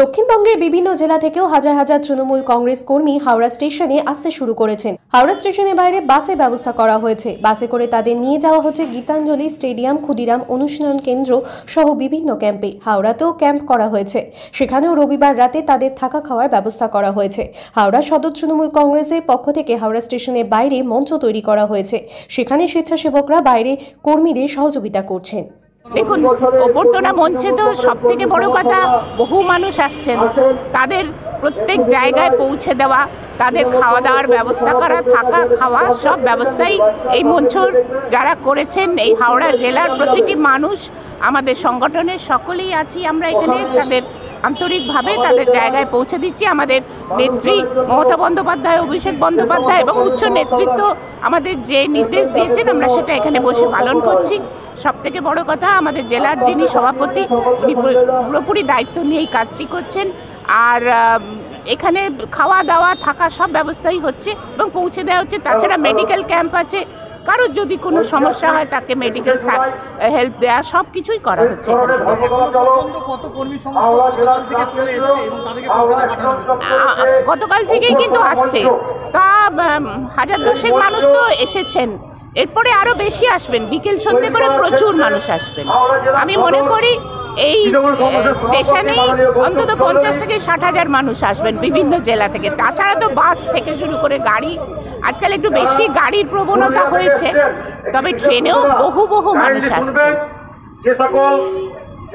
দক্ষিণবঙ্গের বিভিন্ন জেলা থেকেও হাজার হাজার তৃণমূল কংগ্রেস কর্মী হাওড়া স্টেশনে আসতে শুরু করেছেন। হাওড়া স্টেশনের বাইরে বাসে ব্যবস্থা করা হয়েছে। বাসে করে তাদের নিয়ে যাওয়া হচ্ছে গীতাঞ্জলি স্টেডিয়াম, ক্ষুদিরাম অনুশীলন কেন্দ্র সহ বিভিন্ন ক্যাম্পে। হাওড়াতেও ক্যাম্প করা হয়েছে, সেখানেও রবিবার রাতে তাদের থাকা খাওয়ার ব্যবস্থা করা হয়েছে। হাওড়া সদর তৃণমূল কংগ্রেসের পক্ষ থেকে হাওড়া স্টেশনের বাইরে মঞ্চ তৈরি করা হয়েছে, সেখানে স্বেচ্ছাসেবকরা বাইরে কর্মীদের সহযোগিতা করছেন। দেখুন, অভ্যর্থনা মঞ্চে তো সব থেকে বড় কথা, বহু মানুষ আসছেন, তাদের প্রত্যেক জায়গায় পৌঁছে দেওয়া, তাদের খাওয়া দাওয়ার ব্যবস্থা করা, থাকা খাওয়া সব ব্যবস্থাই এই মঞ্চ যারা করেছেন। এই হাওড়া জেলার প্রতিটি মানুষ, আমাদের সংগঠনের সকলেই আছি আমরা এখানে, তাদের আন্তরিকভাবে তাদের জায়গায় পৌঁছে দিচ্ছি। আমাদের নেত্রী মমতা বন্দ্যোপাধ্যায়, অভিষেক বন্দ্যোপাধ্যায় এবং উচ্চ নেতৃত্ব আমাদের যে নির্দেশ দিয়েছেন আমরা সেটা এখানে বসে পালন করছি। সব থেকে বড় কথা, আমাদের জেলার যিনি সভাপতি উনি পুরোপুরি দায়িত্ব নিয়ে এই কাজটি করছেন। আর এখানে খাওয়া দাওয়া থাকা সব ব্যবস্থাই হচ্ছে এবং পৌঁছে দেওয়া হচ্ছে। তাছাড়া মেডিকেল ক্যাম্প আছে, কারোর যদি কোনো সমস্যা হয় তাকে মেডিকেল হেল্প দেওয়া সব কিছুই করা হচ্ছে। গতকাল থেকেই কিন্তু আসছে, তা 1000-200 মানুষ তো এসেছেন, এরপরে আরো বেশি আসবেন, বিকেল সন্ধ্যে করে প্রচুর মানুষ আসবেন। আমি মনে করি এই স্টেশনেই অন্তত 50 থেকে 60,000 মানুষ আসবেন বিভিন্ন জেলা থেকে। তাছাড়া তো বাস থেকে শুরু করে গাড়ি, আজকাল একটু বেশি গাড়ির প্রবণতা হয়েছে, তবে ট্রেনেও বহু মানুষ আসছে।